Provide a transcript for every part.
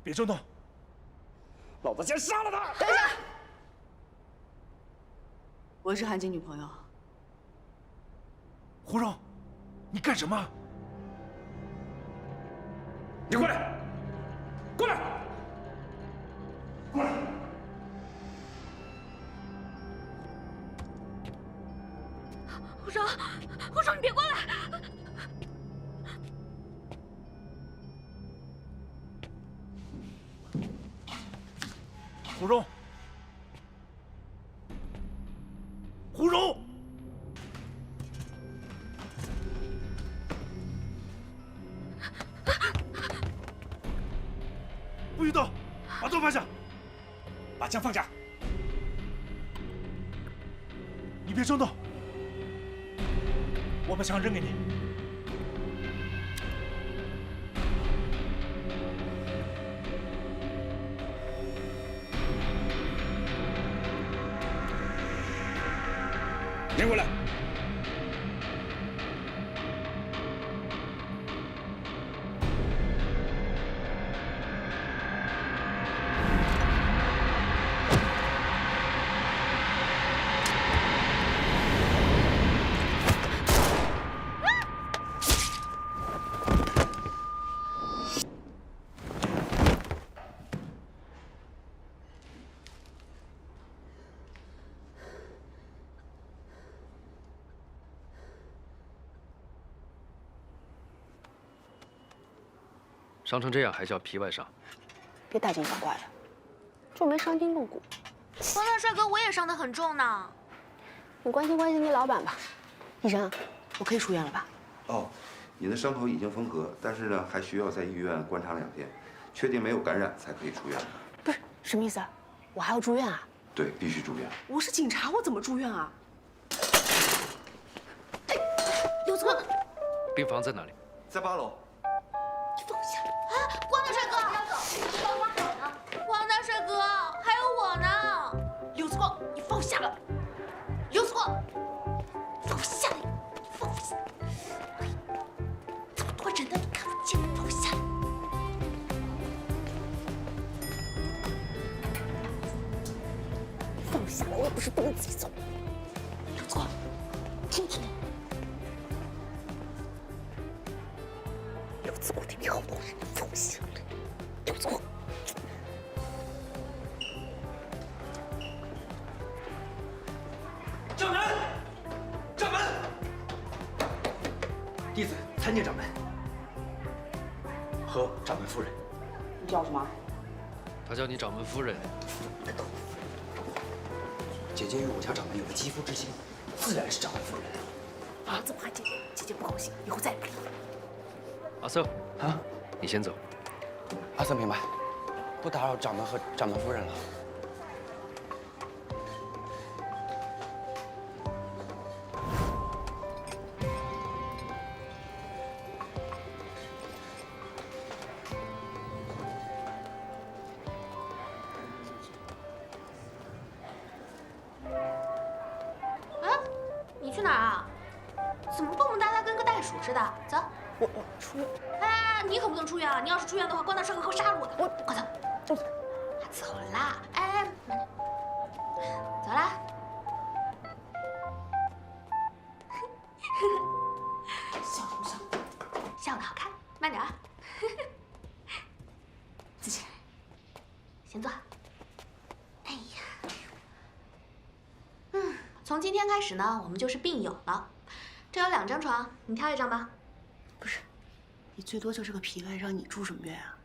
别冲动！老子先杀了他！等一下，我是韩景女朋友。胡荣，你干什么？你过来！过来！过来！胡荣，胡荣，你别过来！胡荣，胡荣，不许动！把刀放下，把枪放下。你别冲动，我把枪扔给你。扔过来！伤成这样还叫皮外伤？别大惊小怪的，就没伤筋动骨。光大帅哥，我也伤得很重呢。你关心关心你老板吧。医生，我可以出院了吧？哦，你的伤口已经缝合，但是呢，还需要在医院观察2天，确定没有感染才可以出院。不是，什么意思啊？我还要住院啊？对，必须住院。我是警察，我怎么住院啊？刘总，病房在哪里？在8楼。你放下！光大帅哥，光大帅哥，还有我呢。刘子光，你放下了！刘子光，放下来！放下！这么多人呢，你看不见，放下来！放下来！我也不是不能自己走。刘子光，听听。刘子光，里面好多人，你放下来！刘子光。掌门，掌门，弟子参见掌门和掌门夫人。你叫什么？他叫你掌门夫人。姐姐与我家掌门有了肌肤之亲，自然是掌门夫人。啊，这么喊姐姐，姐姐不高兴，以后再也不理你。阿瑟，啊，你先走。阿瑟明白，不打扰掌门和掌门夫人了。你去哪儿啊？怎么蹦蹦哒哒跟个袋鼠似的？走。我出院。哎，你可不能出院啊！你要是出院的话，关大帅哥会杀了我的。我快走。走。走啦！哎，慢点。走啦。笑什么笑？笑得好看，慢点啊。自己先坐。哎呀，从今天开始呢，我们就是病友了。这有2张床，你挑一张吧。不是，你最多就是个皮外伤，你住什么院啊？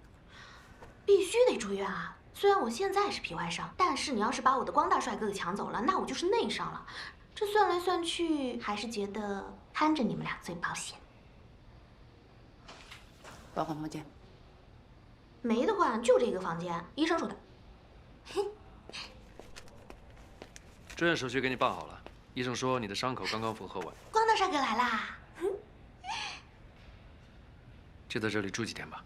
必须得住院啊！虽然我现在是皮外伤，但是你要是把我的光大帅哥给抢走了，那我就是内伤了。这算来算去，还是觉得看着你们俩最保险。我要换房间。没得换，就这个房间，医生说的。住院手续给你办好了，医生说你的伤口刚刚缝合完。光大帅哥来啦！就在这里住几天吧。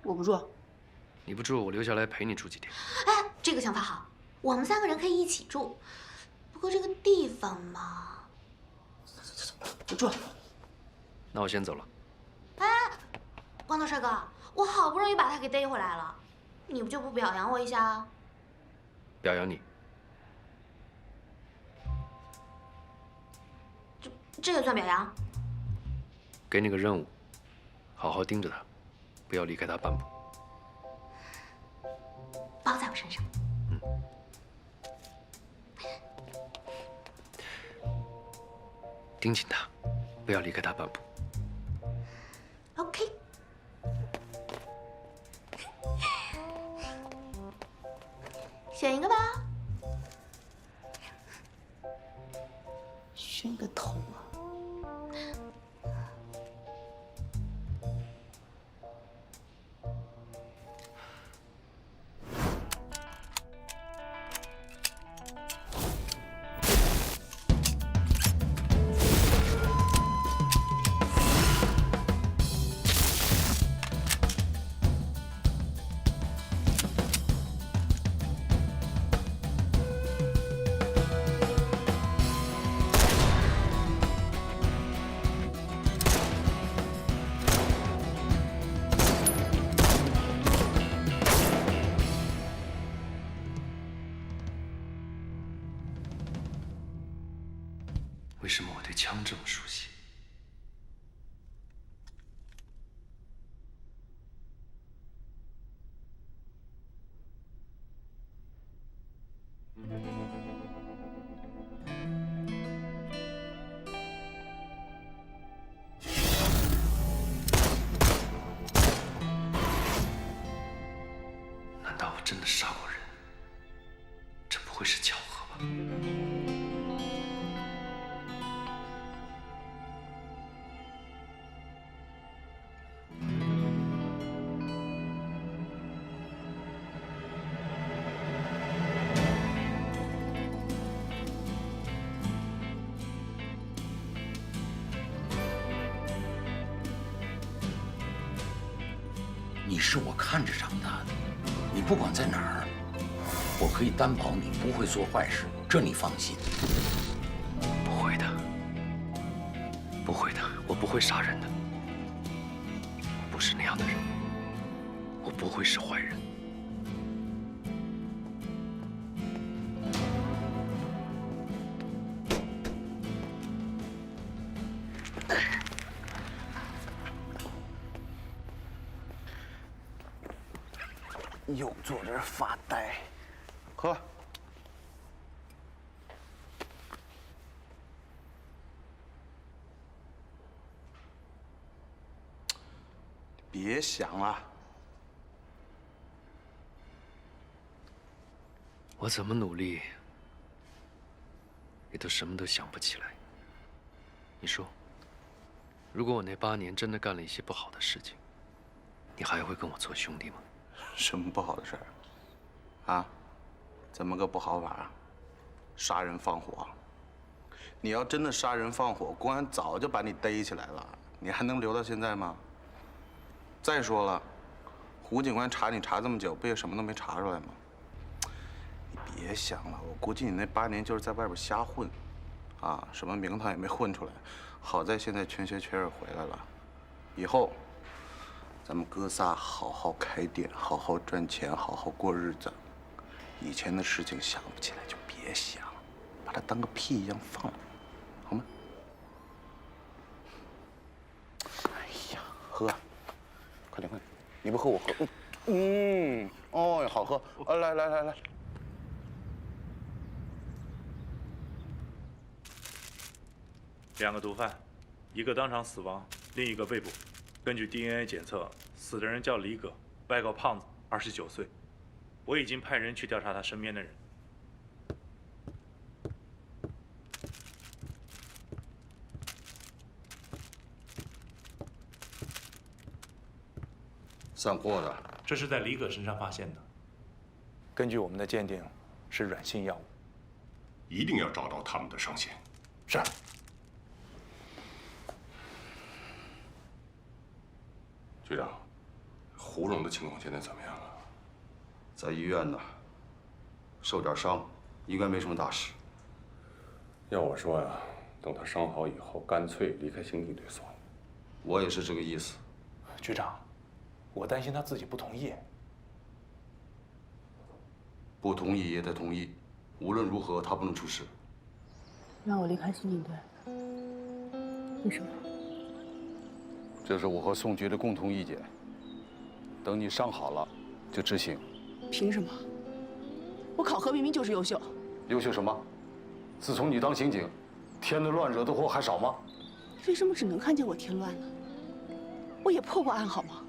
我不住。你不住，我留下来陪你住几天。哎，这个想法好，我们3个人可以一起住。不过这个地方嘛……我住。那我先走了。哎，光大帅哥，我好不容易把他给逮回来了，你不就不表扬我一下啊？表扬你，这也算表扬？给你个任务，好好盯着他，不要离开他半步。包在我身上。盯紧他，不要离开他半步。 OK。选一个吧。选个头啊！为什么我对枪这么熟悉？难道我真的杀过人？这不会是巧合吧？ 你是我看着长大的，你不管在哪儿，我可以担保你不会做坏事，这你放心。不会的，不会的，我不会杀人的，我不是那样的人，我不会是坏人。又坐这儿发呆，喝。别想了，我怎么努力，也都什么都想不起来。你说，如果我那8年真的干了一些不好的事情，你还会跟我做兄弟吗？ 什么不好的事儿？啊？怎么个不好法啊？杀人放火？你要真的杀人放火，公安早就把你逮起来了，你还能留到现在吗？再说了，胡警官查你查这么久，不也什么都没查出来吗？你别想了，我估计你那8年就是在外边瞎混，啊，什么名堂也没混出来。好在现在全心全意回来了，以后。 咱们哥仨好好开店，好好赚钱，好好过日子。以前的事情想不起来就别想，把它当个屁一样放了，好吗？哎呀，喝，快点快点，你不喝我喝。哦，好喝。来。2个毒贩，一个当场死亡，另一个被捕。 根据 DNA 检测，死的人叫李葛，外号胖子，29岁。我已经派人去调查他身边的人。散货的，这是在李葛身上发现的。根据我们的鉴定，是软性药物。一定要找到他们的上线。是。 局长，胡荣的情况现在怎么样了？在医院呢，受点伤，应该没什么大事。要我说呀，等他伤好以后，干脆离开刑警队算了。我也是这个意思。局长，我担心他自己不同意。不同意也得同意，无论如何他不能出事。让我离开刑警队，为什么？这是我和宋局的共同意见。等你伤好了，就执行。凭什么？我考核明明就是优秀。优秀什么？自从你当刑警，添的乱惹的祸还少吗？为什么只能看见我添乱呢？我也破过案好吗？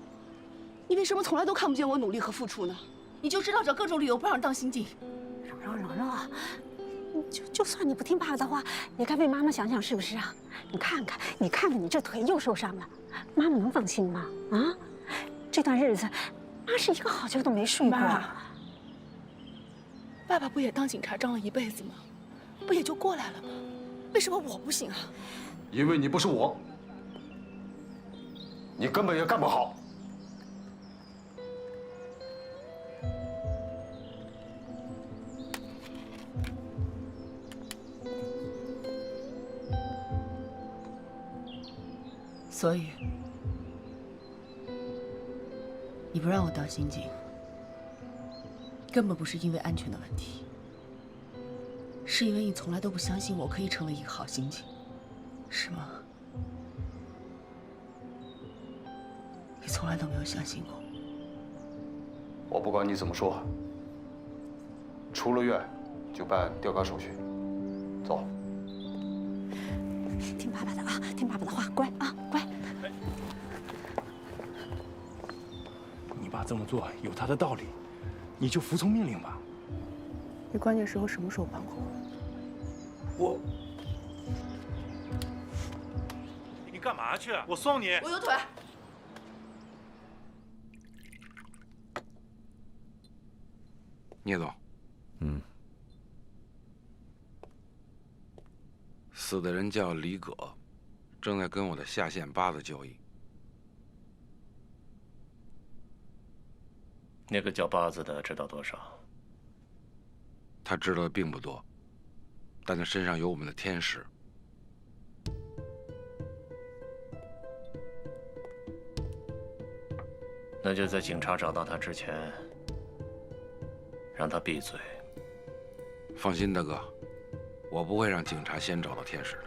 你为什么从来都看不见我努力和付出呢？你就知道找各种理由不让当刑警。蓉，就算你不听爸爸的话，也该为妈妈想想是不是啊？你看看你这腿又受伤了，妈妈能放心吗？啊，这段日子，妈是一个好觉都没睡过。爸爸不也当警察当了一辈子吗？不也就过来了吗？为什么我不行啊？因为你不是我，你根本也干不好。所以，你不让我当刑警，根本不是因为安全的问题，是因为你从来都不相信我可以成为一个好刑警，是吗？你从来都没有相信过。我不管你怎么说，出了院就办调岗手续。走。听爸爸的啊，听爸爸的话，乖啊，乖。你爸这么做有他的道理，你就服从命令吧。你关键时候什么时候帮过我？你干嘛去？我送你。我有腿。聂总，死的人叫李葛，正在跟我的下线八子交易。那个叫八子的知道多少？他知道的并不多，但他身上有我们的天使。那就在警察找到他之前，让他闭嘴。放心，大哥，我不会让警察先找到天使的。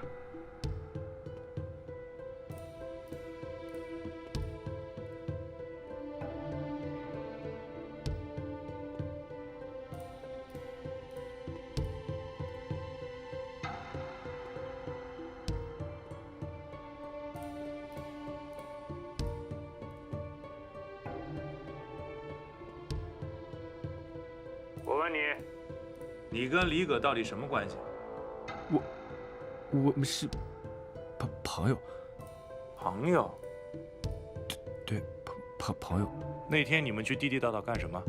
我问你，你跟李葛到底什么关系？我们是朋友。朋友？对，朋友。那天你们去地地道道干什么？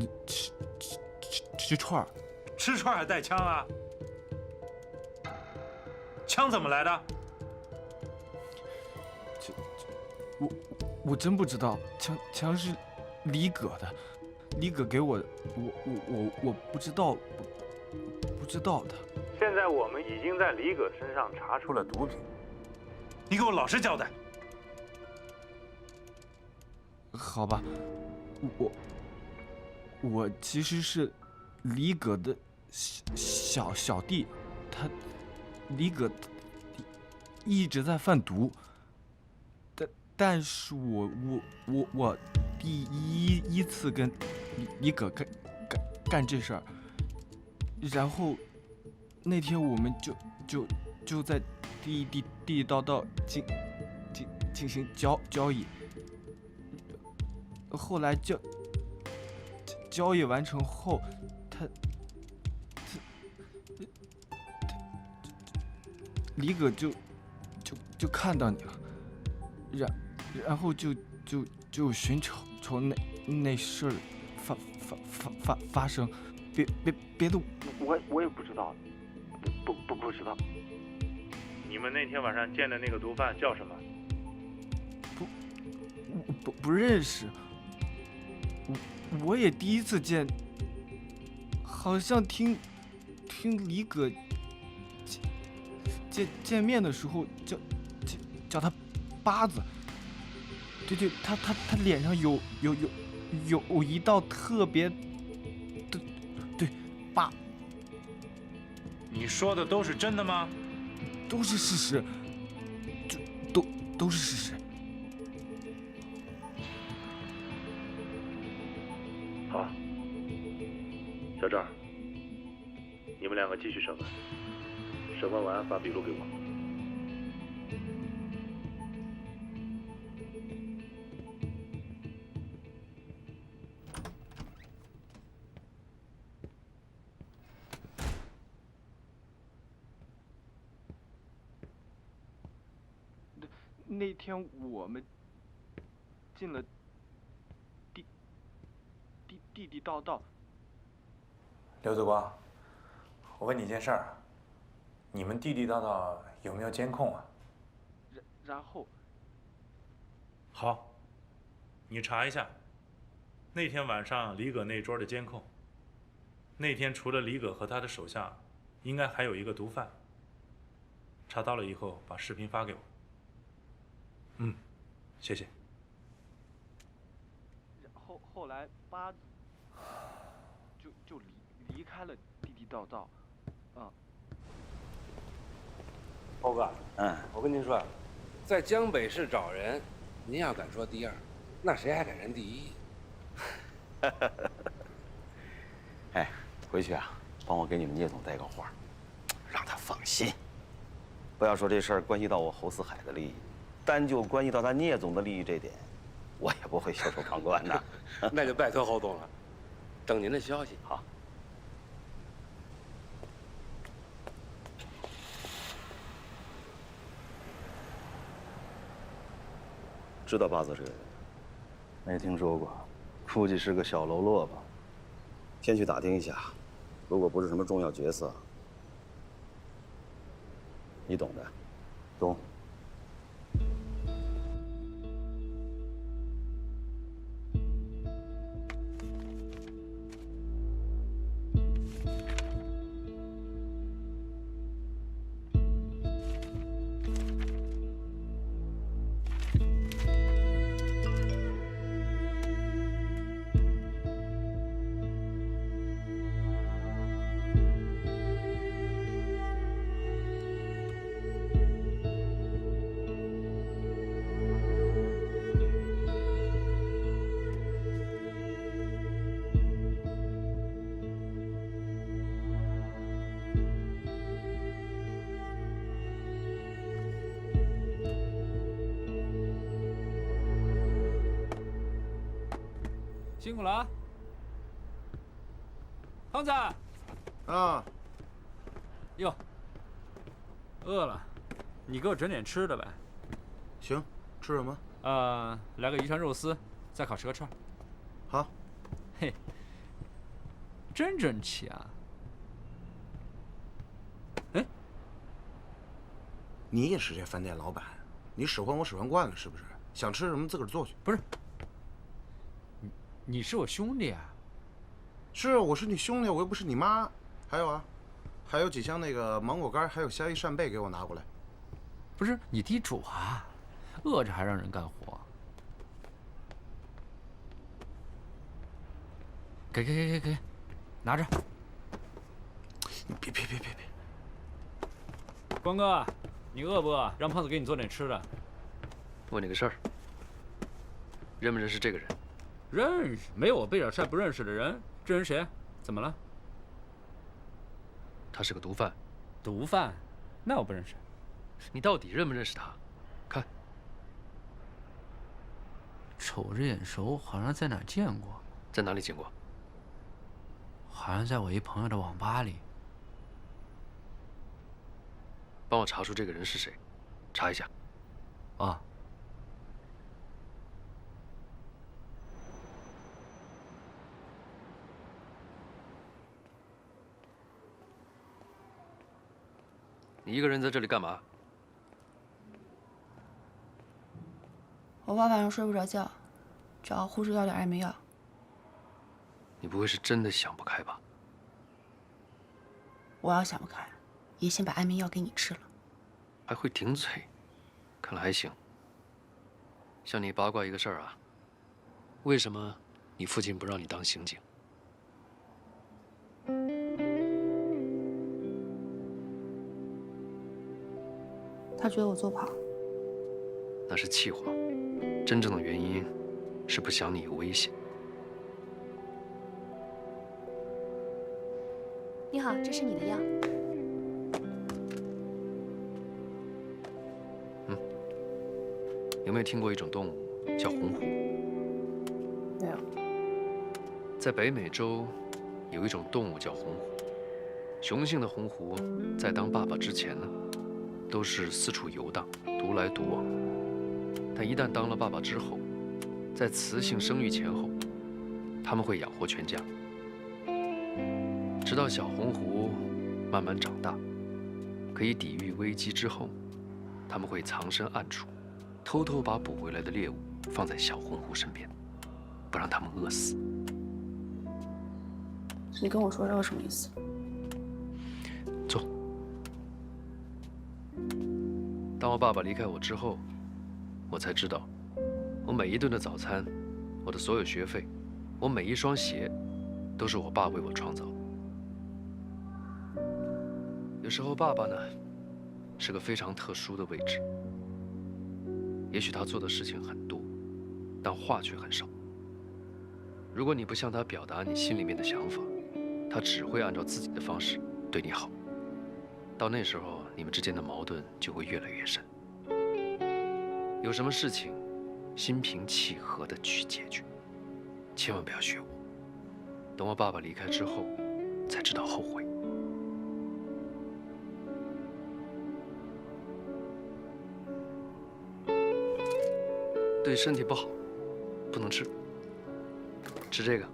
吃串儿。吃串儿还带枪啊？枪怎么来的？我真不知道，枪是李葛的，李葛给我的，我不知道，不知道的。现在我们已经在李葛身上查出了毒品，你给我老实交代。好吧，我其实是李葛的小弟，李葛一直在贩毒，但是我第一次跟李葛干这事儿，然后那天我们就在地地道道进行交易，后来交易完成后，他李葛就看到你了，然后就寻求那事儿发生，别的我也不知道，不知道。你们那天晚上见的那个毒贩叫什么？不认识，我也第一次见，好像听李葛见面的时候叫他八子，对，他脸上有有一道特别对，爸，你说的都是真的吗？都是事实，都是事实。好，小赵，你们两个继续审问，审问完发笔录给我。那天我们进了地道。刘子光，我问你件事儿，你们地道有没有监控啊？然后，好，你查一下那天晚上李葛那桌的监控。那天除了李葛和他的手下，应该还有一个毒贩。查到了以后，把视频发给我。谢谢。后来八子就离开了地道，欧哥，我跟您说，在江北市找人，您要敢说第二，那谁还敢认第一？哎，回去啊，帮我给你们聂总带个话，让他放心，不要说这事儿关系到我侯四海的利益。单就关系到他聂总的利益这点，我也不会袖手旁观的。那就拜托侯总了，等您的消息。好。知道八子这个人？没听说过，估计是个小喽啰吧。先去打听一下，如果不是什么重要角色，你懂的，懂。辛苦了啊，胖子。啊。哟，饿了，你给我整点吃的呗。行，吃什么？来个鱼香肉丝，再烤10个串。好。嘿，真争气啊！哎，你也是这饭店老板，你使唤我使唤惯了是不是？想吃什么自个儿做去。不是。你是我兄弟啊！是，我是你兄弟，我又不是你妈。还有啊，还有几箱那个芒果干，还有虾夷扇贝，给我拿过来。不是你地主啊，饿着还让人干活。给，拿着。你别！光哥，你饿不饿？让胖子给你做点吃的。问你个事儿，认不认识这个人？认识，没有我被小帅不认识的人。这人谁？怎么了？他是个毒贩。毒贩？那我不认识。你到底认不认识他？看，瞅着眼熟，好像在哪儿见过。在哪里见过？好像在我一朋友的网吧里。帮我查出这个人是谁，查一下。啊。你一个人在这里干嘛？我爸晚上睡不着觉，找护士要点安眠药。你不会是真的想不开吧？我要想不开，也先把安眠药给你吃了。还会顶嘴，看来还行。向你八卦一个事儿啊，为什么你父亲不让你当刑警。他觉得我做不好。那是气话，真正的原因是不想你有危险。你好，这是你的药。有没有听过一种动物叫红狐？没有。在北美洲，有一种动物叫红狐。雄性的红狐在当爸爸之前呢，都是四处游荡，独来独往。但一旦当了爸爸之后，在雌性生育前后，他们会养活全家，直到小红狐慢慢长大，可以抵御危机之后，他们会藏身暗处，偷偷把捕回来的猎物放在小红狐身边，不让他们饿死。你跟我说这个什么意思？坐。当我爸爸离开我之后，我才知道，我每一顿的早餐，我的所有学费，我每一双鞋，都是我爸为我创造的。有时候爸爸呢，是个非常特殊的位置。也许他做的事情很多，但话却很少。如果你不向他表达你心里面的想法，他只会按照自己的方式对你好。到那时候，你们之间的矛盾就会越来越深。有什么事情，心平气和地去解决，千万不要学我。等我爸爸离开之后，才知道后悔。对身体不好，不能吃。吃这个。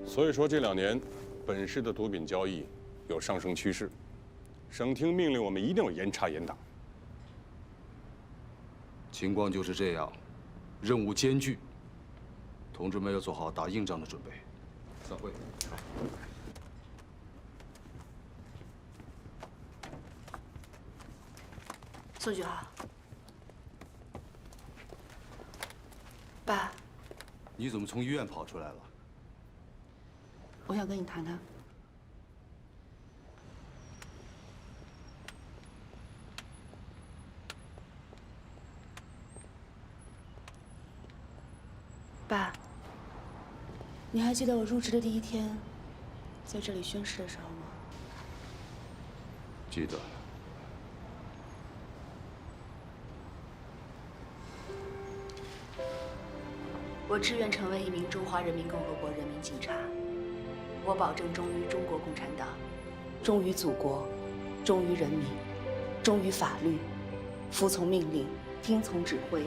所以说这2年，本市的毒品交易有上升趋势，省厅命令我们一定要严查严打。情况就是这样，任务艰巨，同志们要做好打硬仗的准备。散会。宋局好。爸，你怎么从医院跑出来了？我想跟你谈谈。爸，你还记得我入职的第1天，在这里宣誓的时候吗？记得。我志愿成为一名中华人民共和国人民警察。我保证忠于中国共产党，忠于祖国，忠于人民，忠于法律，服从命令，听从指挥，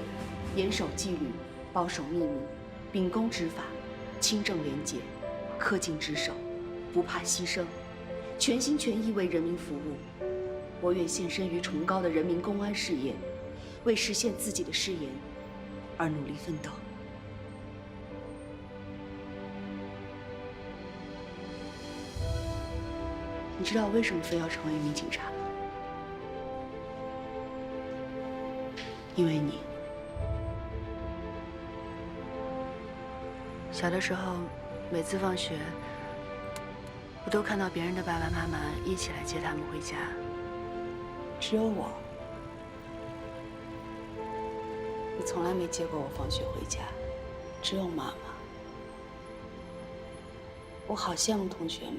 严守纪律，保守秘密，秉公执法，清正廉洁，恪尽职守，不怕牺牲，全心全意为人民服务。我愿献身于崇高的人民公安事业，为实现自己的誓言而努力奋斗。你知道我为什么非要成为一名警察吗？因为你。小的时候，每次放学，我都看到别人的爸爸妈妈一起来接他们回家，只有我，你从来没接过我放学回家，只有妈妈。我好羡慕同学们。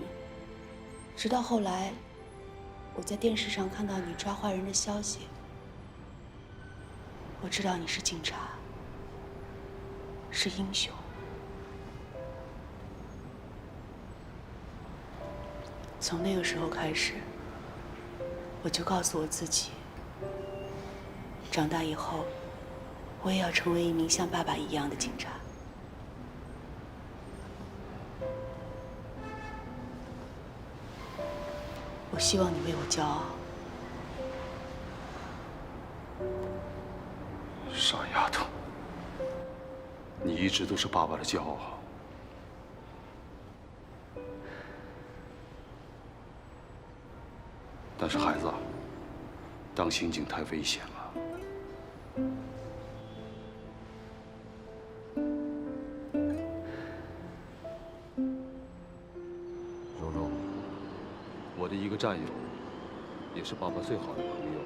直到后来，我在电视上看到你抓坏人的消息，我知道你是警察，是英雄。从那个时候开始，我就告诉我自己，长大以后，我也要成为一名像爸爸一样的警察。我希望你为我骄傲，傻丫头，你一直都是爸爸的骄傲。但是孩子，当刑警太危险了。蓉蓉，我的一个战友，也是爸爸最好的朋友。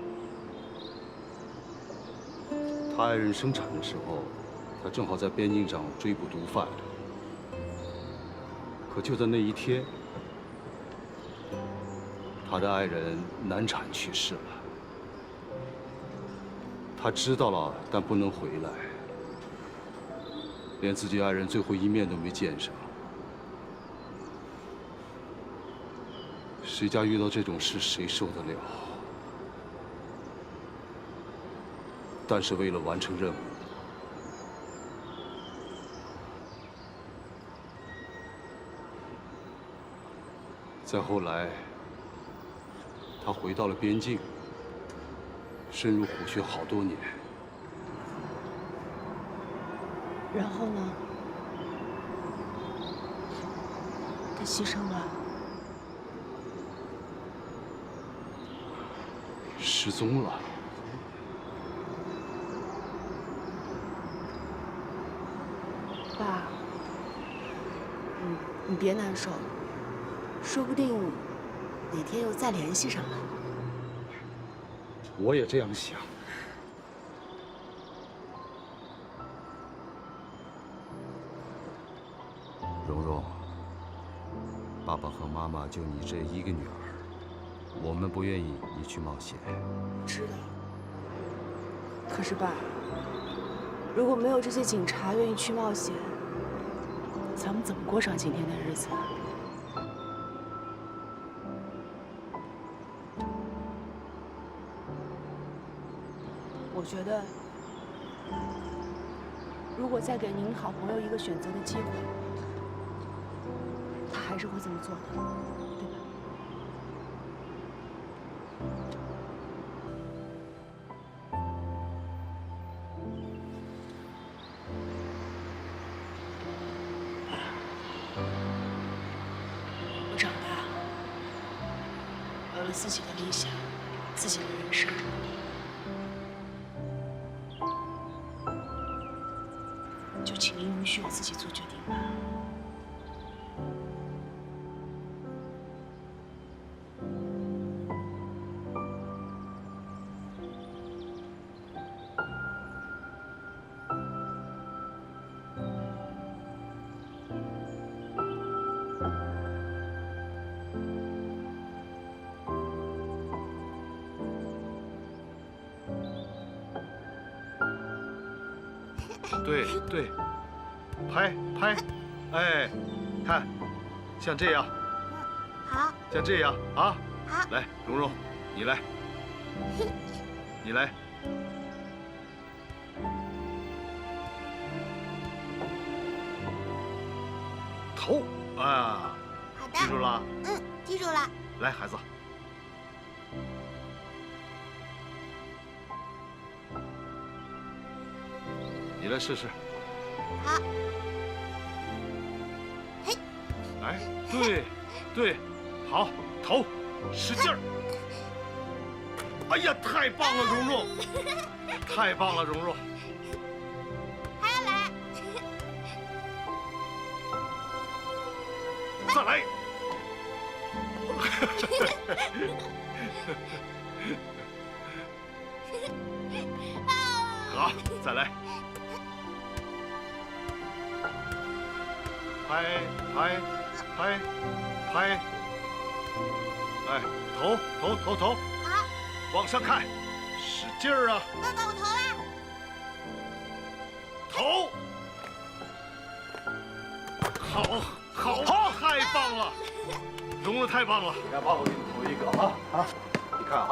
他爱人生产的时候，他正好在边境上追捕毒贩。可就在那一天，他的爱人难产去世了。他知道了，但不能回来，连自己爱人最后一面都没见上。谁家遇到这种事，谁受得了？但是为了完成任务，再后来，他回到了边境，深入虎穴好多年。然后呢？他牺牲了。失踪了。爸，你别难受，说不定哪天又再联系上了。我也这样想。蓉蓉，爸爸和妈妈就你这一个女儿，我们不愿意你去冒险。知道。可是爸，如果没有这些警察愿意去冒险，咱们怎么过上今天的日子啊？我觉得，如果再给您好朋友一个选择的机会，他还是会这么做的，对吧？我长大了，有了自己的理想，自己的人生。就请您允许我自己做决定吧。对对，拍拍，哎，看，像这样，好，像这样啊，好，来，蓉蓉，你来，你来，头啊，好的，记住了？记住了。来，孩子。你来试试。好。嘿。哎，对，对，好，头，使劲儿。哎呀，太棒了，蓉蓉！太棒了，蓉蓉！还要来。再来。好，再来。拍拍拍拍，哎，头，好，往上看，使劲儿啊！爸爸，我投头，了。好，太棒了，蓉蓉太棒了！你看，爸爸给你投一个啊，你看啊。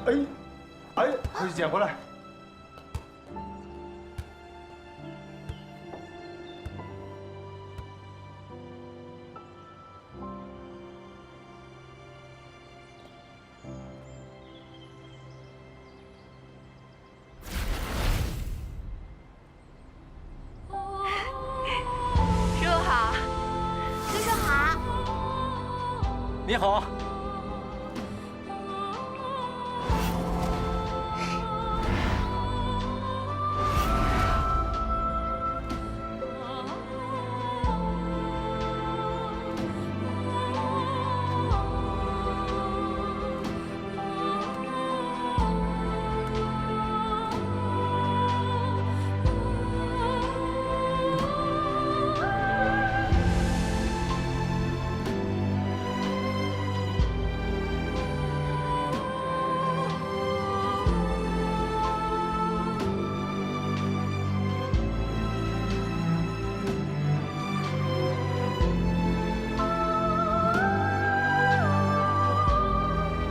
哎，快去捡回来。你好。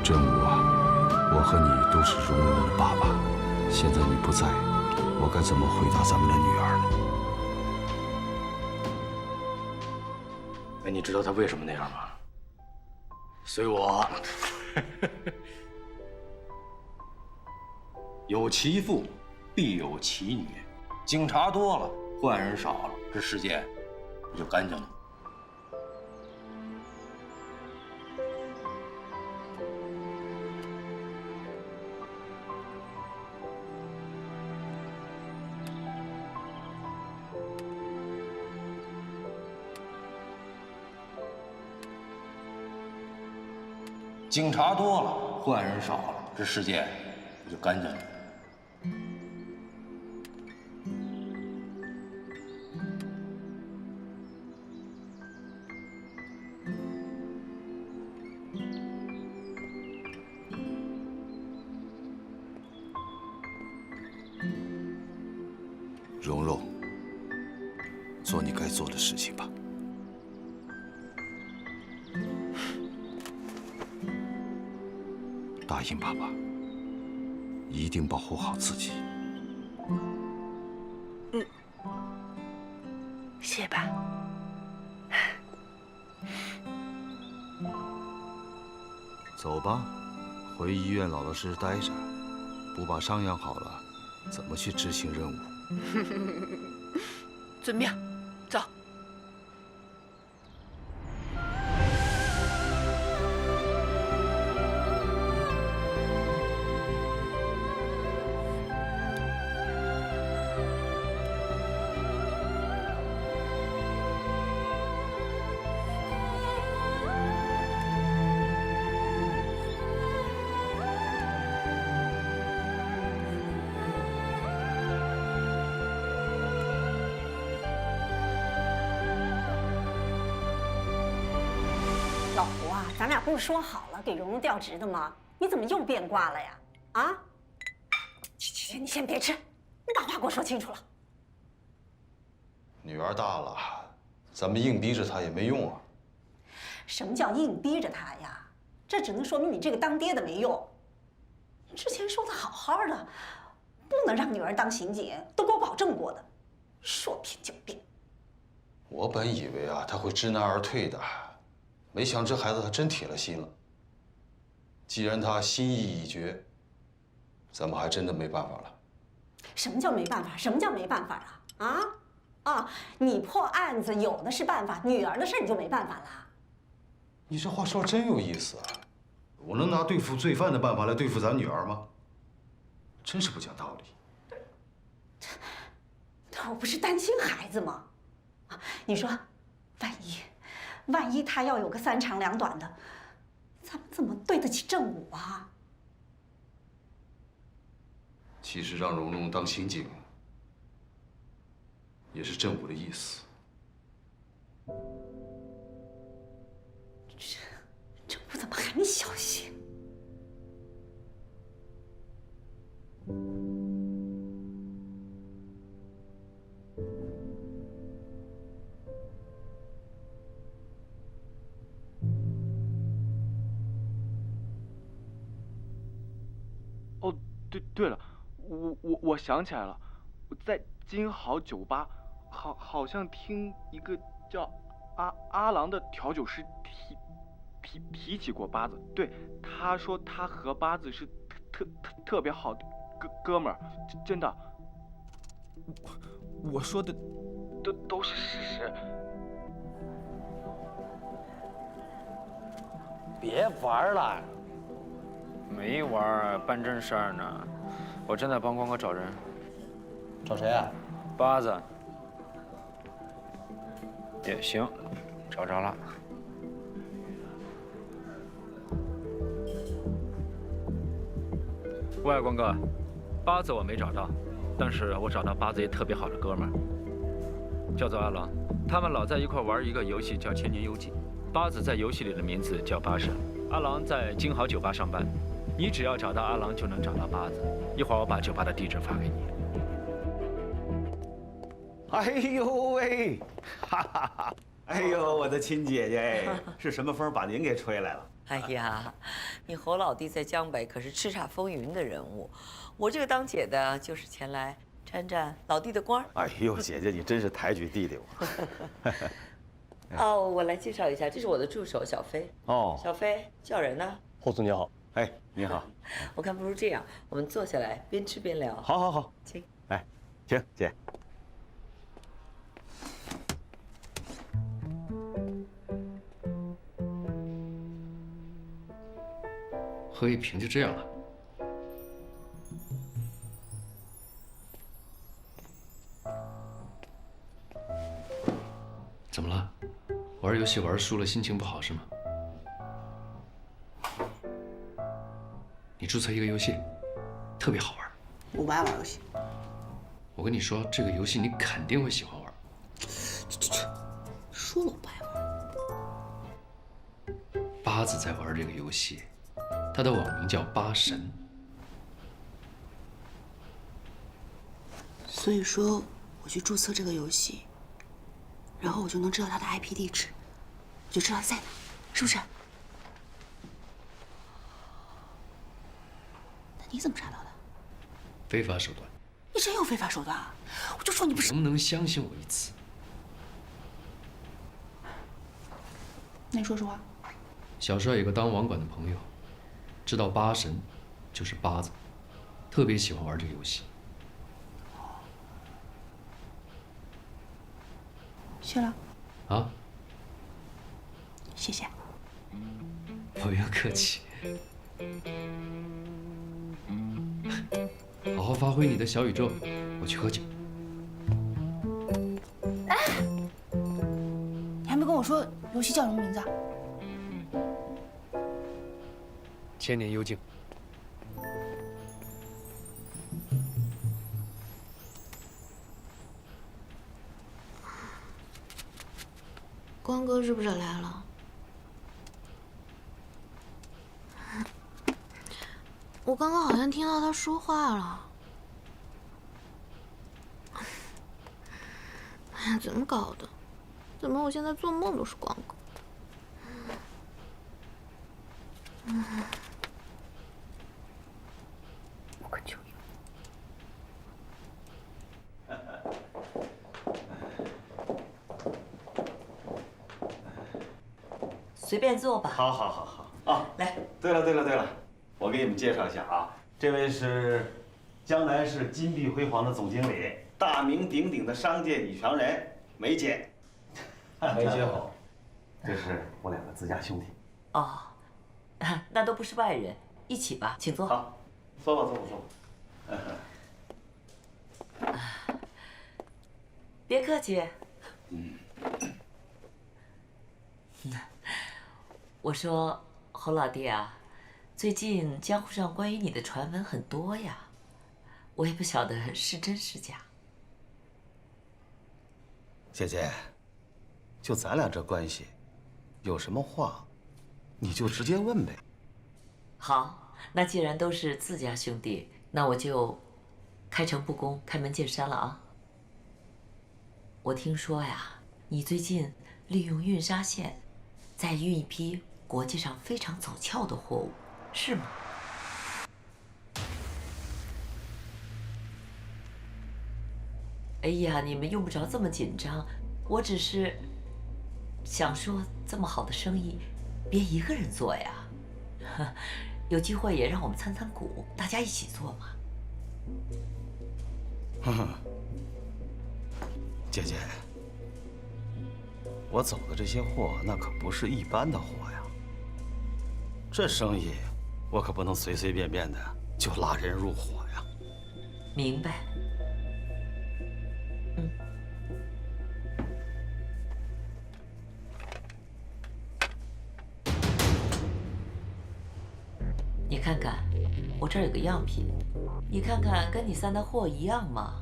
真武啊，我和你都是蓉蓉的爸爸，现在你不在，我该怎么回答咱们的女儿呢？哎，你知道他为什么那样吗？随我。有其父，必有其女。警察多了，坏人少了，这世界不就干净了？警察多了，坏人少了，这世界不就干净了？蓉蓉，做你该做的事情吧。答应爸爸，一定保护好自己。嗯，谢爸。走吧，回医院老老实实待着，不把伤养好了，怎么去执行任务？遵命，走。老胡啊，咱俩不是说好了给蓉蓉调职的吗？你怎么又变卦了呀？啊！去，你先别吃，你把话给我说清楚了。女儿大了，咱们硬逼着她也没用啊。什么叫硬逼着她呀？这只能说明你这个当爹的没用。之前说的好好的，不能让女儿当刑警，都给我保证过的，说变就变。我本以为啊，她会知难而退的。没想这孩子他真铁了心了。既然他心意已决，咱们还真的没办法了。什么叫没办法？什么叫没办法啊？啊！你破案子有的是办法，女儿的事你就没办法了？你这话说真有意思啊！我能拿对付罪犯的办法来对付咱女儿吗？真是不讲道理。我不是担心孩子吗？啊，你说，万一他要有个3长2短的，咱们怎么对得起正武啊？其实让蓉蓉当刑警，也是正武的意思。正武怎么还没消息？哦，对了，我想起来了，我在金豪酒吧，好像听一个叫阿郎的调酒师提起过八子。对，他说他和八子是特别好的哥们儿，真的。我说的都是事实。别玩了。没玩，办正事儿呢。我正在帮光哥找人。找谁啊？八子。也行，找着了。喂，光哥，八子我没找到，但是我找到八子一特别好的哥们儿，叫做阿郎。他们老在一块玩一个游戏叫《千年幽记》，八子在游戏里的名字叫八神，阿郎在金豪酒吧上班。你只要找到阿郎，就能找到八子。一会儿我把酒吧的地址发给你。哎呦喂，哈哈哈！哎呦，我的亲姐姐，是什么风把您给吹来了？哎呀，你侯老弟在江北可是叱咤风云的人物，我这个当姐的就是前来沾沾老弟的光。哎呦，姐姐你真是抬举弟弟我。哦，我来介绍一下，这是我的助手小飞。哦，小飞叫人呢？侯总你好。哎，你好。我看不如这样，我们坐下来边吃边聊。好，好，好，请。哎，请姐。喝一瓶就这样了。怎么了？玩游戏玩输了，心情不好是吗？你注册一个游戏，特别好玩。我不爱玩游戏。我跟你说，这个游戏你肯定会喜欢玩。说了我不爱玩。八子在玩这个游戏。他的网名叫八神，所以说我去注册这个游戏，然后我就能知道他的 IP 地址，我就知道他在哪，是不是？那你怎么查到的？非法手段。你真有非法手段啊！我就说你不是。能不能相信我一次？那你说实话。小时候有个当网管的朋友。知道八神，就是八子，特别喜欢玩这个游戏。谢了。啊？谢谢。不用客气。好好发挥你的小宇宙，我去喝酒。哎，你还没跟我说游戏叫什么名字啊？千年幽静。光哥是不是来了？我刚刚好像听到他说话了。哎呀，怎么搞的？怎么我现在做梦都是光哥？我可求你。随便坐吧。好，好，好，好啊！来，对了，对了，对了，我给你们介绍一下啊，这位是江南市金碧辉煌的总经理，大名鼎鼎的商界女强人梅姐。梅姐好，这是我两个自家兄弟。哦，那都不是外人，一起吧，请坐。好，坐吧，坐吧，坐吧。别客气。我说侯老弟啊，最近江湖上关于你的传闻很多呀，我也不晓得是真是假。姐姐，就咱俩这关系，有什么话，你就直接问呗。好，那既然都是自家兄弟，那我就开诚布公、开门见山了啊。我听说呀，你最近利用运沙线，在运一批国际上非常走俏的货物，是吗？哎呀，你们用不着这么紧张，我只是想说，这么好的生意，别一个人做呀。有机会也让我们参参股，大家一起做嘛。姐姐，我走的这些货，那可不是一般的货呀。这生意我可不能随随便便的就拉人入伙呀。明白。你看看，我这儿有个样品，你看看跟你散的货一样吗？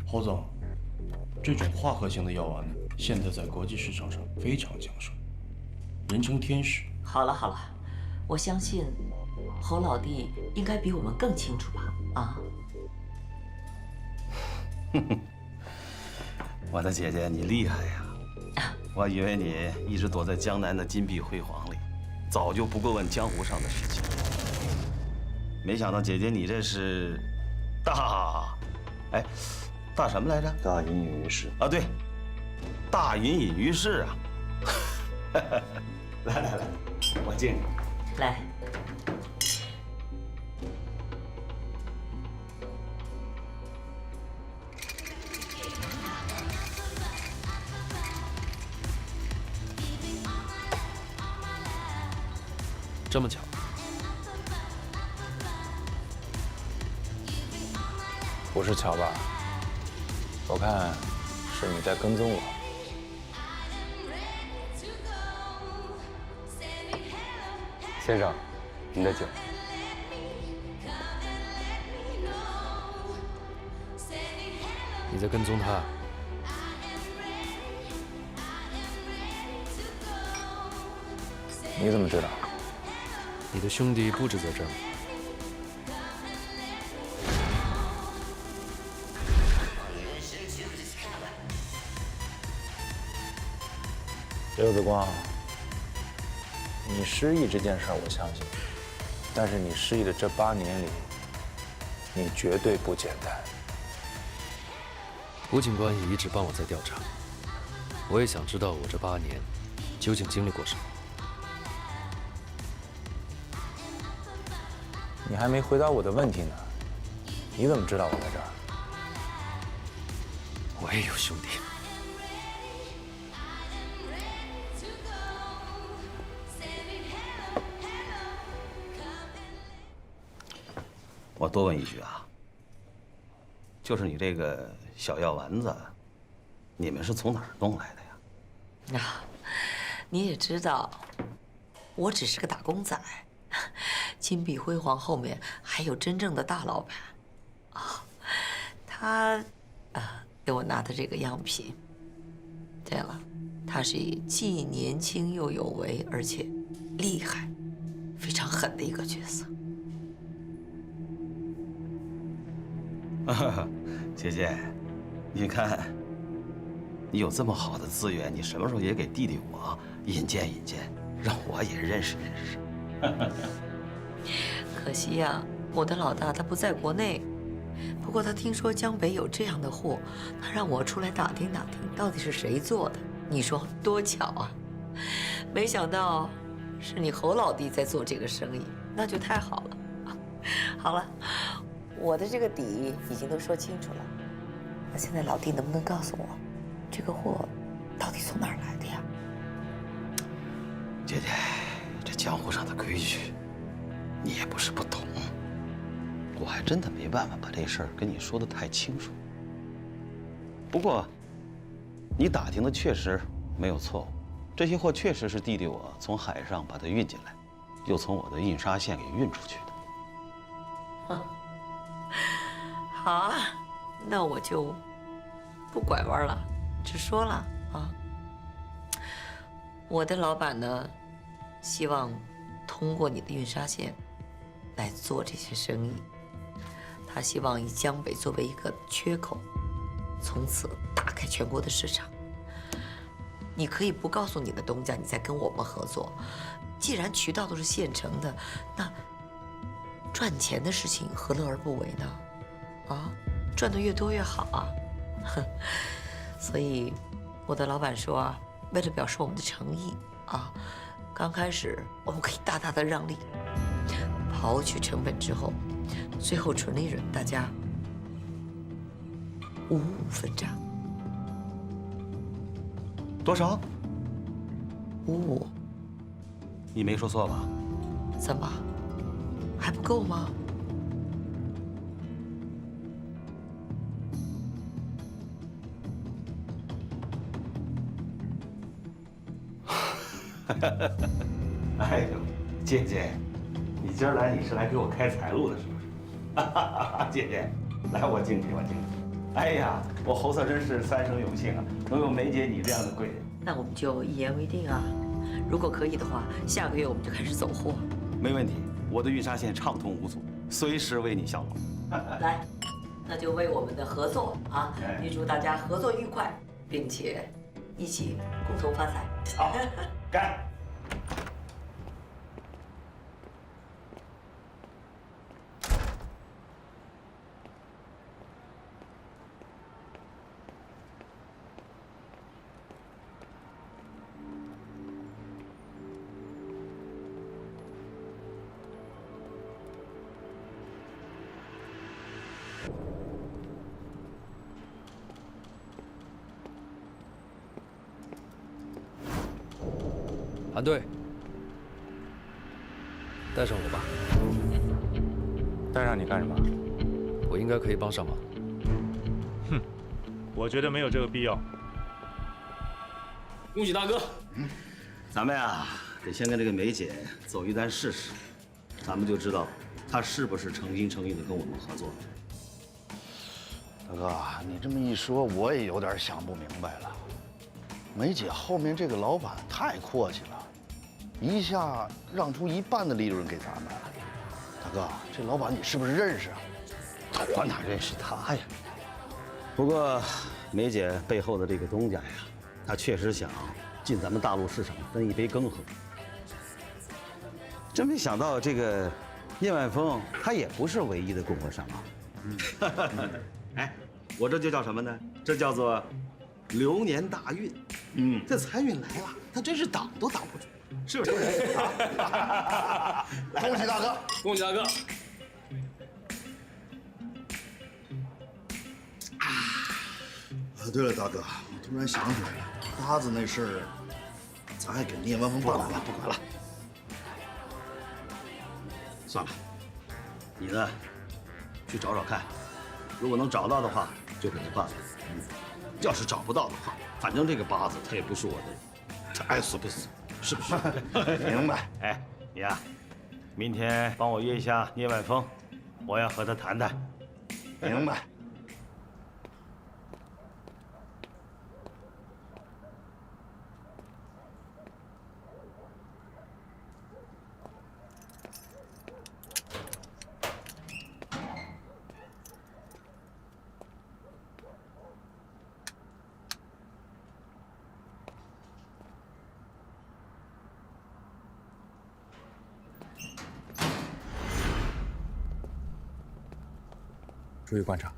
侯总，这种化合型的药丸现在在国际市场上非常抢手，人称天使。好了好了，我相信侯老弟应该比我们更清楚吧？啊？我的姐姐，你厉害呀！我以为你一直躲在江南的金碧辉煌里，早就不过问江湖上的事情。没想到姐姐你这是大什么来着？大隐隐于市啊，对，大隐隐于市啊！来，我敬你。来。这么巧，不是巧吧？我看是你在跟踪我。先生，您的酒。你在跟踪他？你怎么知道？你的兄弟布置在这儿吗？刘子光，你失忆这件事我相信，但是你失忆的这8年里，你绝对不简单。吴警官也一直帮我在调查，我也想知道我这8年究竟经历过什么。你还没回答我的问题呢，你怎么知道我在这儿？我也有兄弟。我多问一句啊，就是你这个小药丸子，你们是从哪儿弄来的呀？啊，你也知道，我只是个打工仔。金碧辉煌后面还有真正的大老板，他给我拿的这个样品。对了，他是既年轻又有为，而且厉害，非常狠的一个角色。姐姐，你看，你有这么好的资源，你什么时候也给弟弟我引荐引荐，让我也认识认识。可惜呀，我的老大他不在国内。不过他听说江北有这样的货，他让我出来打听打听，到底是谁做的。你说多巧啊！没想到是你侯老弟在做这个生意，那就太好了。好了，我的这个底已经都说清楚了。那现在老弟能不能告诉我，这个货到底从哪儿来的呀？姐姐，这江湖上的规矩，你也不是不懂。我还真的没办法把这事儿跟你说得太清楚。不过，你打听的确实没有错误，这些货确实是弟弟我从海上把它运进来，又从我的印刷线给运出去的。好啊，那我就不拐弯了，直说了啊。我的老板呢，希望通过你的运沙线来做这些生意。他希望以江北作为一个缺口，从此打开全国的市场。你可以不告诉你的东家你在跟我们合作，既然渠道都是现成的，那赚钱的事情何乐而不为呢？啊，赚得越多越好啊！所以我的老板说啊，为了表示我们的诚意啊，刚开始我们可以大大的让利，刨去成本之后，最后纯利润大家5-5分账。多少？5-5。你没说错吧？怎么，还不够吗？哎呦，姐姐，你今儿来你是来给我开财路的，是不是？姐姐，来我敬你，我敬你。哎呀，我侯色真是三生有幸啊，能有梅姐你这样的贵人。那我们就一言为定啊！如果可以的话，下个月我们就开始走货。没问题，我的玉沙县畅通无阻，随时为你效劳。来，那就为我们的合作啊，预祝大家合作愉快，并且一起共同发财。好，干！韩队，带上我吧。带上你干什么？我应该可以帮上忙。哼，我觉得没有这个必要。恭喜大哥！咱们呀，得先跟这个梅姐走一单试试，咱们就知道她是不是诚心诚意的跟我们合作。大哥，你这么一说，我也有点想不明白了。梅姐后面这个老板太阔气了，一下让出1半的利润给咱们。大哥，这老板你是不是认识啊？我哪认识他呀？不过，梅姐背后的这个东家呀，他确实想进咱们大陆市场分一杯羹喝。真没想到这个聂万峰，他也不是唯一的供货商啊。哎，我这就叫什么呢？这叫做流年大运。这财运来了，他真是挡都挡不住，是不是？恭喜大哥！恭喜大哥！对了，大哥，我突然想起来了，八字那事儿，咱还给聂万峰办了吧？不管了，算了，你呢，去找找看，如果能找到的话，就给他办了。要是找不到的话，反正这个八字他也不是我的人，他爱死不死，是不是？明白。哎，你呀，明天帮我约一下聂万峰，我要和他谈谈。明白。注意观察。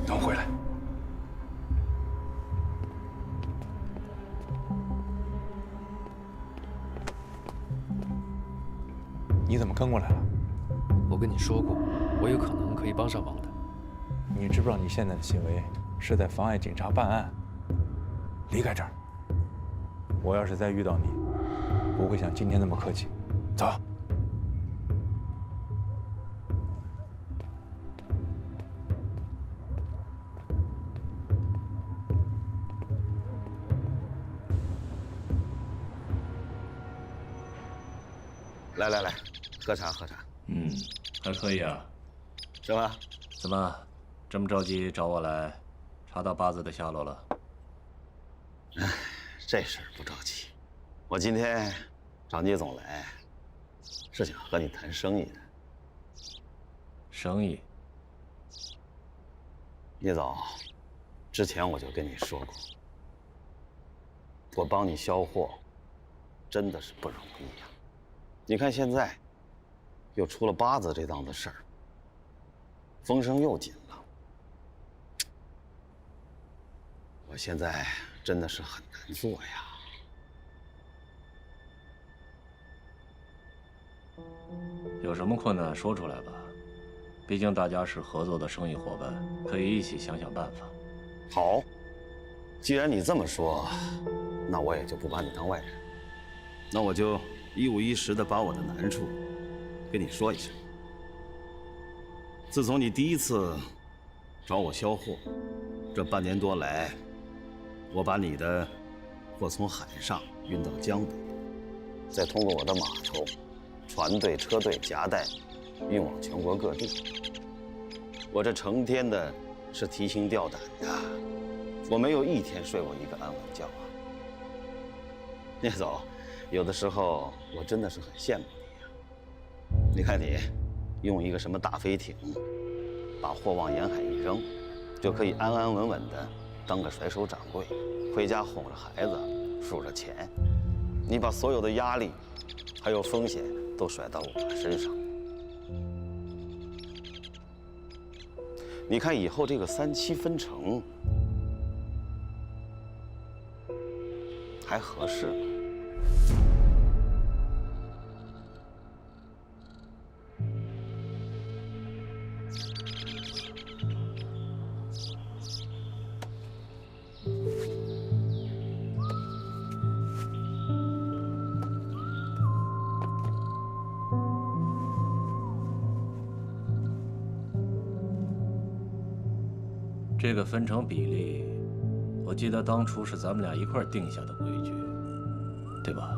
等我回来。你怎么跟过来了？我跟你说过，我有可能可以帮上忙的。你知不知道你现在的行为是在妨碍警察办案？离开这儿！我要是再遇到你，不会像今天那么客气。走。来来来，喝茶喝茶。还可以啊。是吧？怎么这么着急找我来，查到八字的下落了？哎，这事儿不着急。我今天找聂总来，是想和你谈生意的。生意？聂总，之前我就跟你说过，我帮你销货，真的是不容易呀。你看现在，又出了八字这档子事儿，风声又紧了。我现在真的是很难做呀。有什么困难说出来吧，毕竟大家是合作的生意伙伴，可以一起想想办法。好，既然你这么说，那我也就不把你当外人。那我就一五一十的把我的难处跟你说一声。自从你第一次找我销货，这半年多来，我把你的货从海上运到江北，再通过我的码头、船队、车队夹带，运往全国各地。我这成天的是提心吊胆的，我没有一天睡过一个安稳觉啊。聂总，有的时候我真的是很羡慕你呀。你看你，用一个什么大飞艇，把货往沿海一扔，就可以安安稳稳的当个甩手掌柜，回家哄着孩子，数着钱。你把所有的压力，还有风险都甩到我身上。你看以后这个3期分成还合适吗？这个分成比例，我记得当初是咱们俩一块儿定下的规矩，对吧？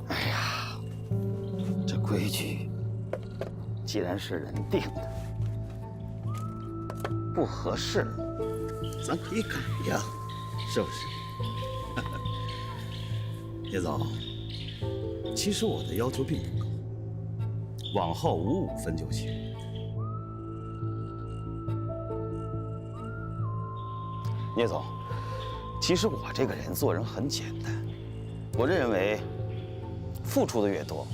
哎呀，这规矩既然是人定的，不合适，咱可以改呀，是不是？叶总，其实我的要求并不高，往后5-5分就行。聂总，其实我这个人做人很简单，我认为付出的越多，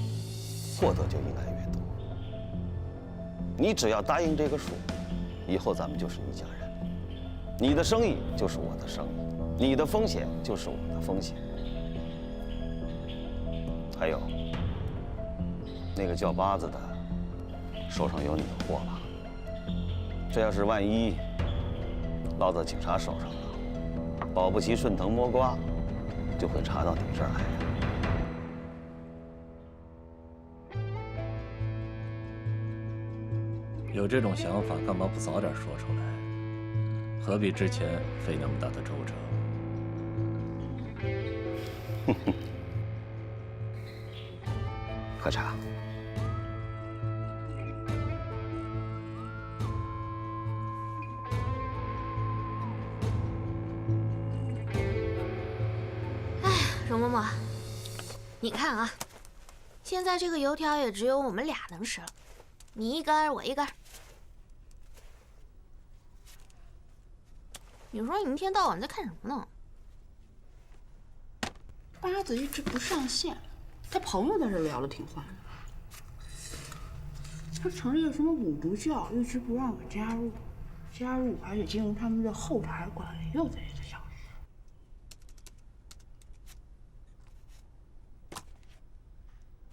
获得就应该越多。你只要答应这个数，以后咱们就是一家人。你的生意就是我的生意，你的风险就是我的风险。还有，那个叫八子的，手上有你的货吧？这要是万一落到警察手上了，保不齐顺藤摸瓜，就会查到你这儿来。有这种想法，干嘛不早点说出来？何必之前费那么大的周折？喝茶。容嬷嬷，你看啊，现在这个油条也只有我们俩能吃了，你一根儿，我一根儿。你说你一天到晚在看什么呢？八子一直不上线，他朋友倒是聊得挺欢的。他成立了什么五毒教，一直不让我加入，加入还得经营他们的后台管理，又在这小事。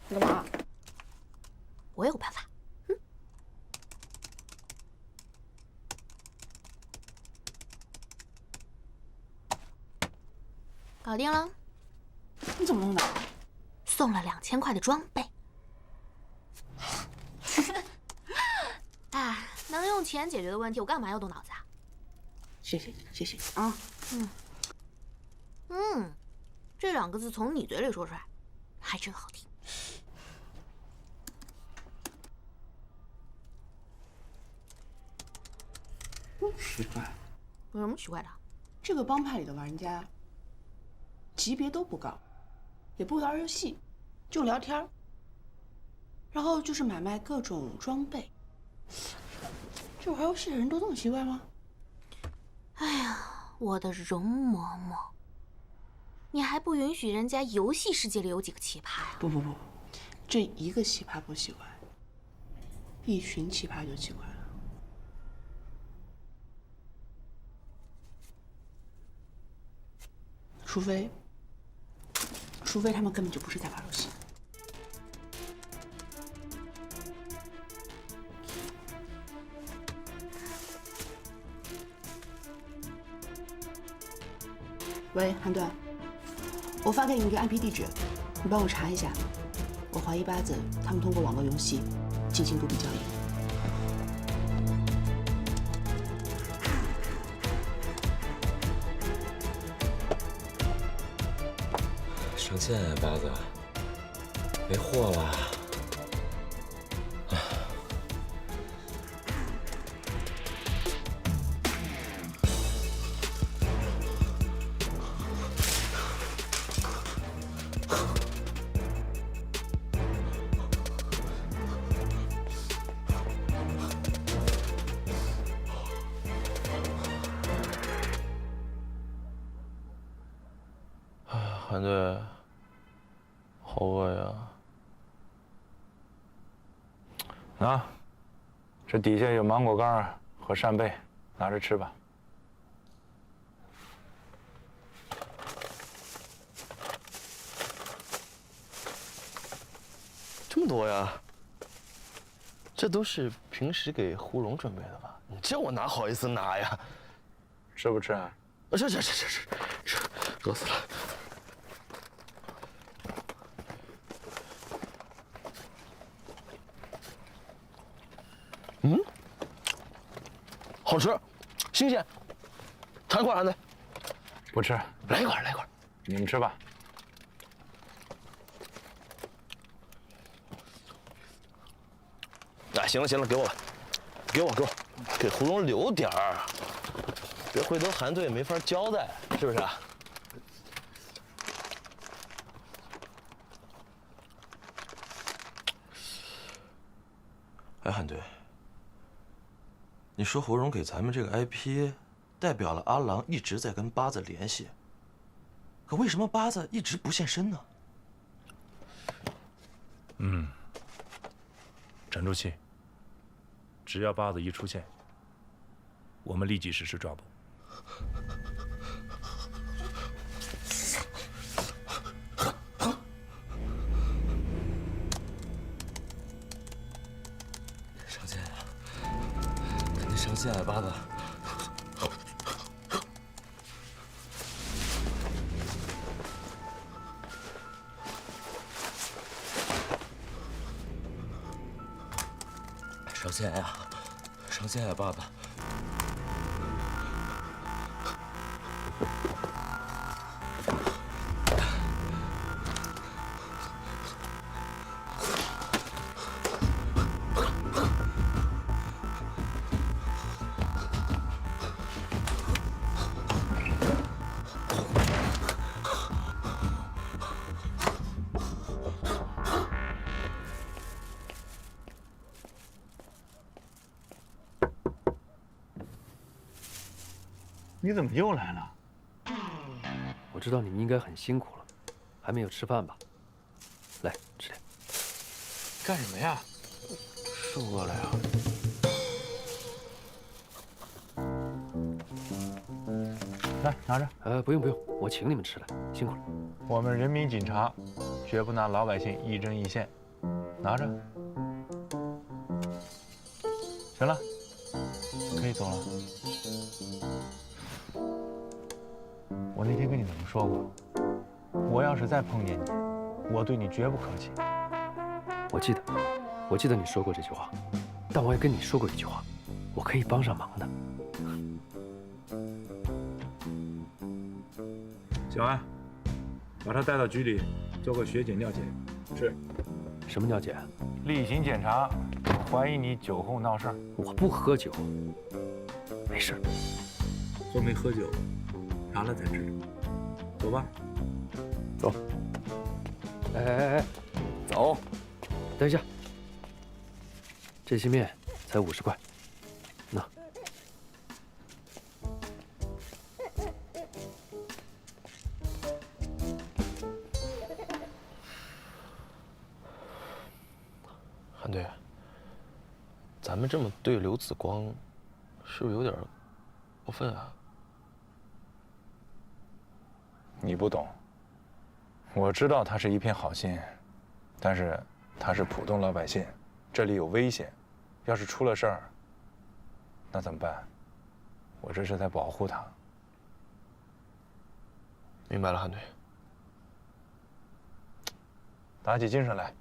你干嘛？我有办法。搞定了。你怎么弄的？送了2000块的装备。哎，能用钱解决的问题，我干嘛要动脑子啊？谢谢你，谢谢你啊。这2个字从你嘴里说出来，还真好听。奇怪，有什么奇怪的？这个帮派里的玩家级别都不高，也不玩游戏，就聊天，然后就是买卖各种装备。这玩游戏的人都这么奇怪吗？哎呀，我的容嬷嬷，你还不允许人家游戏世界里有几个奇葩呀？不，这一个奇葩不奇怪，一群奇葩就奇怪了。除非他们根本就不是在玩游戏。喂，韩队，我发给你一个 IP 地址，你帮我查一下。我怀疑八子他们通过网络游戏进行毒品交易。上线啊，八子，没货了。 韩队，好饿呀！拿，这底下有芒果干和扇贝，拿着吃吧。这么多呀？这都是平时给胡蓉准备的吧？你这我哪好意思拿呀？吃不吃啊？吃，饿死了。 嗯，好吃，新鲜，尝一块，韩队。不吃，来一块，来一块。你们吃吧。哎，行了行了，给我了，给我，给胡蓉留点儿，别回头韩队也没法交代，是不是啊？哎，韩队。 你说胡蓉给咱们这个 IP， 代表了阿郎一直在跟八子联系，可为什么八子一直不现身呢？沉住气，只要八子一出现，我们立即实施抓捕。上线啊！赶紧上线啊，八子！上线呀！上线呀，八子！你怎么又来了？我知道你们应该很辛苦了，还没有吃饭吧？来，吃点。干什么呀？是饿了呀。来，拿着。不用不用，我请你们吃了，辛苦了。我们人民警察绝不拿老百姓一针一线，拿着。行了，可以走了。 我那天跟你怎么说过？我要是再碰见你，我对你绝不客气。我记得你说过这句话，但我也跟你说过一句话，我可以帮上忙的。小安，把他带到局里做个血检尿检。是。什么尿检？例行检查，怀疑你酒后闹事。我不喝酒，没事。喝没喝酒？ 查了才知道。走吧，走。哎，走。等一下，这些面才50块，那。韩队，咱们这么对刘子光，是不是有点过分啊？ 你不懂，我知道他是一片好心，但是他是普通老百姓，这里有危险，要是出了事儿，那怎么办？我这是在保护他。明白了，韩队。打起精神来。